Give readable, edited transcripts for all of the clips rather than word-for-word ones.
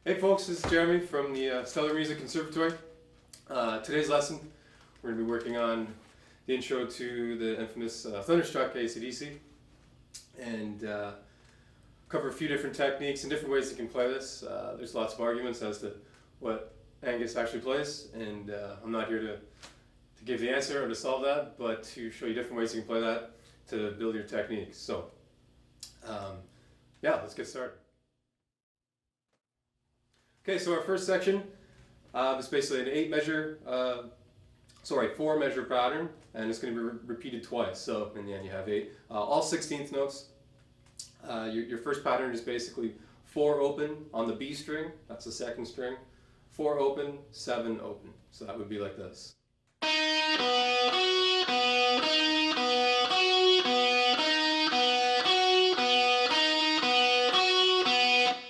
Hey folks, this is Jeremy from the Stellar Music Conservatory. Today's lesson, we're going to be working on the intro to the infamous Thunderstruck AC/DC, and cover a few different techniques and different ways you can play this. There's lots of arguments as to what Angus actually plays, and I'm not here to give the answer or to solve that, but to show you different ways you can play that to build your technique. So, yeah, let's get started. Okay, so our first section is basically an 4 measure pattern, and it's going to be repeated twice. So in the end, you have 8, all 16th notes. Your first pattern is basically 4 open on the B string. That's the second string. 4 open, 7 open. So that would be like this. You're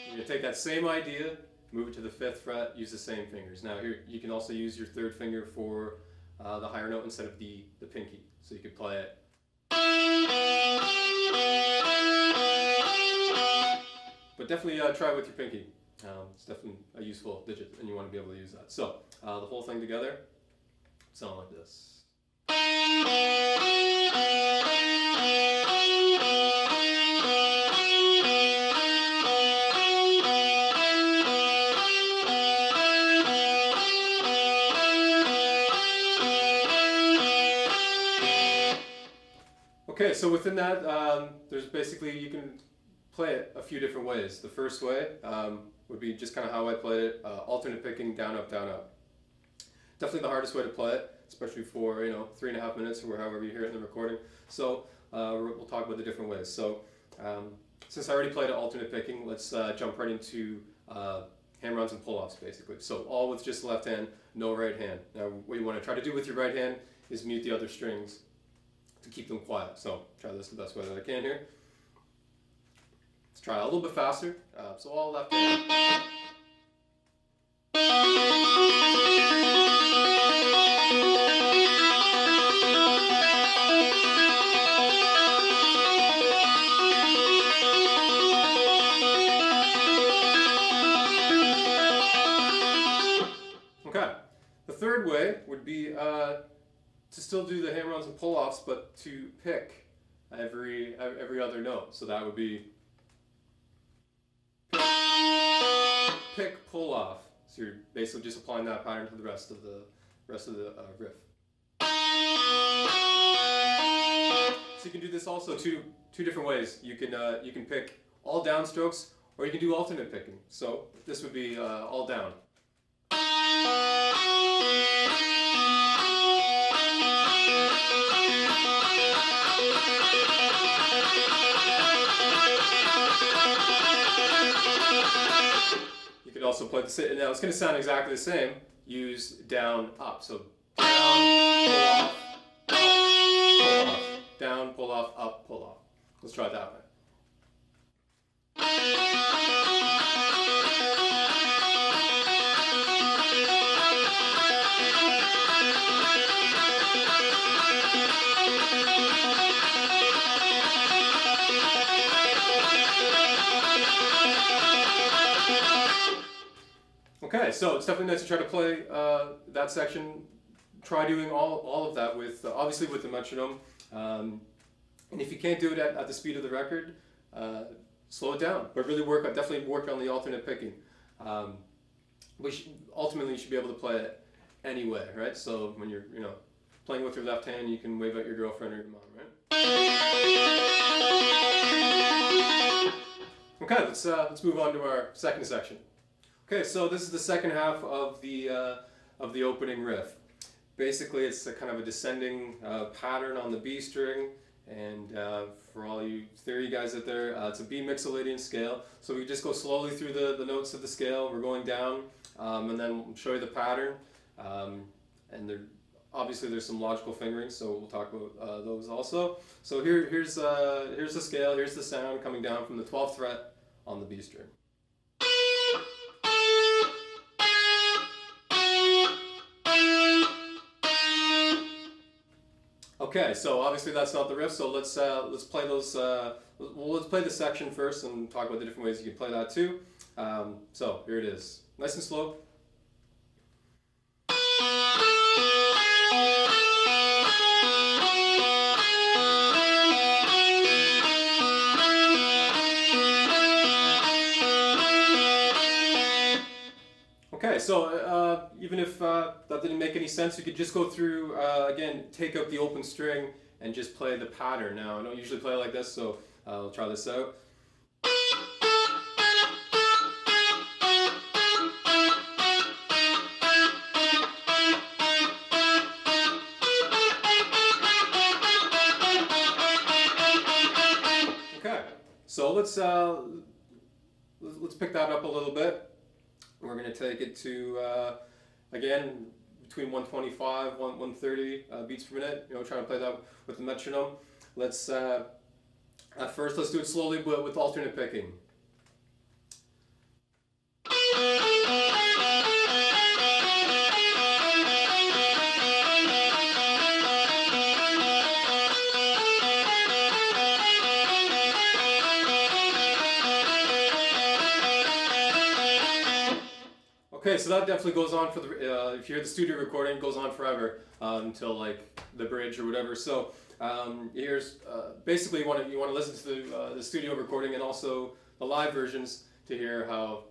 going to take that same idea, move it to the 5th fret, use the same fingers. Now here you can also use your 3rd finger for the higher note instead of the pinky. So you could play it. But definitely try it with your pinky. It's definitely a useful digit and you want to be able to use that. So the whole thing together, sound like this. Okay, so within that, there's basically, you can play it a few different ways. The first way would be just kind of how I played it, alternate picking, down, up, down, up. Definitely the hardest way to play it, especially for 3.5 minutes or however you hear it in the recording. So we'll talk about the different ways. So since I already played it alternate picking, let's jump right into Hammer-Ons and Pull-Offs basically. So all with just the left hand, no right hand. Now what you want to try to do with your right hand is mute the other strings to keep them quiet. So try this the best way that I can here. Let's try a little bit faster. So all left hand. Okay. The third way would be to still do the hammer-ons and pull-offs, but to pick every other note. So that would be pick, pull off. So you're basically just applying that pattern to the rest of the riff. So you can do this also two different ways. You can pick all down strokes, or you can do alternate picking. So this would be all down. You could also play the same. Now it's going to sound exactly the same. Use down, up. So down, pull off, down, pull off, up, pull off. Let's try it that way. Okay, so it's definitely nice to try to play that section. Try doing all of that with, obviously with the metronome. And if you can't do it at the speed of the record, slow it down. But really definitely work on the alternate picking. Ultimately, you should be able to play it anyway, right? So when you're playing with your left hand, you can wave at your girlfriend or your mom, right? Okay, let's move on to our second section. Okay, so this is the second half of the opening riff. Basically, it's a kind of a descending pattern on the B string, and for all you theory guys out there, it's a B Mixolydian scale. So we just go slowly through the notes of the scale. We're going down, and then we'll show you the pattern. And obviously there's some logical fingering, so we'll talk about those also. So here's the scale. Here's the sound coming down from the 12th fret on the B string. Okay, so obviously that's not the riff, so let's play those. Let's play the section first and talk about the different ways you can play that too. So here it is, nice and slow. Okay, so even if that didn't make any sense, you could just go through, again, take out the open string and just play the pattern. Now, I don't usually play it like this, so I'll try this out. Okay, so let's pick that up a little bit. We're going to take it to, again, between 125, 130 beats per minute, you know, trying to play that with the metronome. Let's, at first, let's do it slowly, but with alternate picking. Okay, so that definitely goes on for the, if you hear the studio recording, it goes on forever until like the bridge or whatever. So here's basically you want to listen to the studio recording and also the live versions to hear how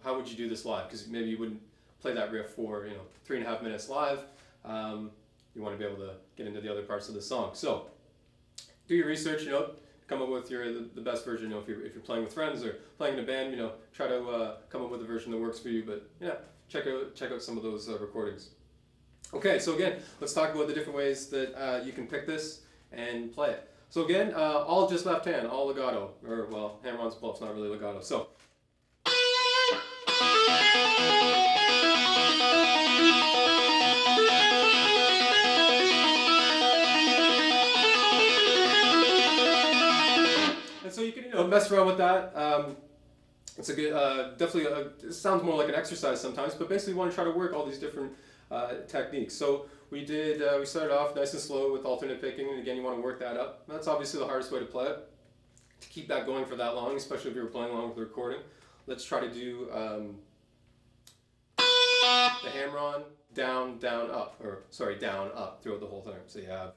would you do this live, because maybe you wouldn't play that riff for 3.5 minutes live. You want to be able to get into the other parts of the song. So do your research, come up with the best version. If you're playing with friends or playing in a band, try to come up with a version that works for you. But yeah, check out some of those recordings. Okay, so again, let's talk about the different ways that you can pick this and play it. So again, all just left hand, all legato, or well, Hammer-Ons and Pull-Offs, not really legato. So. And so you can mess around with that. It's a good, definitely. It sounds more like an exercise sometimes, but basically you want to try to work all these different techniques. So we started off nice and slow with alternate picking, and again you want to work that up. That's obviously the hardest way to play it. To keep that going for that long, especially if you were playing along with the recording. Let's try to do the hammer-on, down, down, up, or sorry, down, up throughout the whole thing. So you have.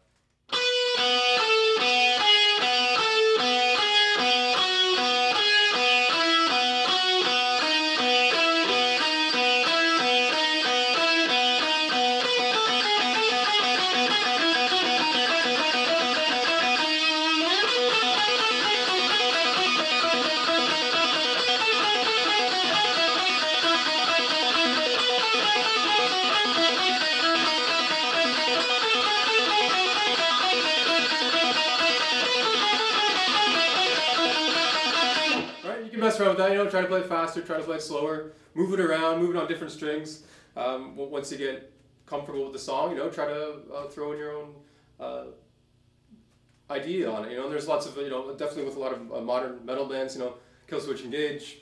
Mess around with that, try to play it faster, try to play it slower, move it around, move it on different strings. Once you get comfortable with the song, try to throw in your own idea on it. And there's lots of, definitely with a lot of modern metal bands, Killswitch Engage,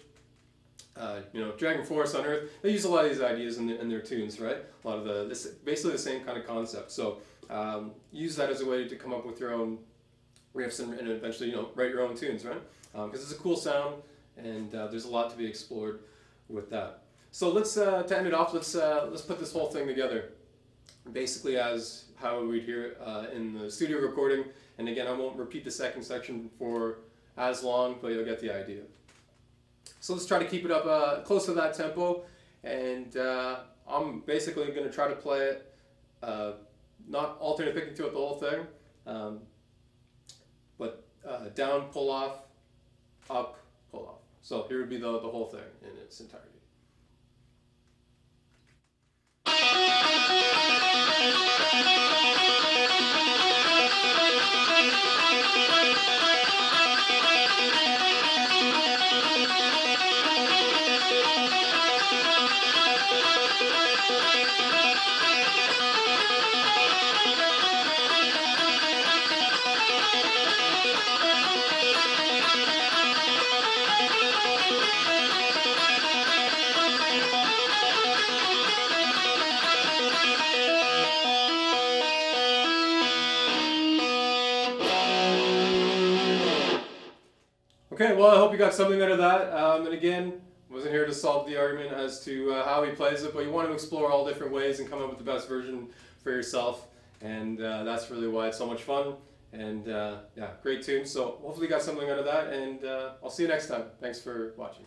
Dragon Force on Earth, they use a lot of these ideas in their tunes, right? A lot of basically the same kind of concept. So use that as a way to come up with your own riffs and eventually, write your own tunes, right? Because it's a cool sound. And there's a lot to be explored with that. So let's to end it off, let's put this whole thing together, basically as how we'd hear it in the studio recording. And again, I won't repeat the second section for as long, but you'll get the idea. So let's try to keep it up close to that tempo, and I'm basically going to try to play it, not alternate picking throughout the whole thing, but down, pull off, up, pull off. So here would be the whole thing in its entirety. Okay, well, I hope you got something out of that. And again, wasn't here to solve the argument as to how he plays it, but you want to explore all different ways and come up with the best version for yourself. And that's really why it's so much fun. And yeah, great tune. So hopefully you got something out of that, and I'll see you next time. Thanks for watching.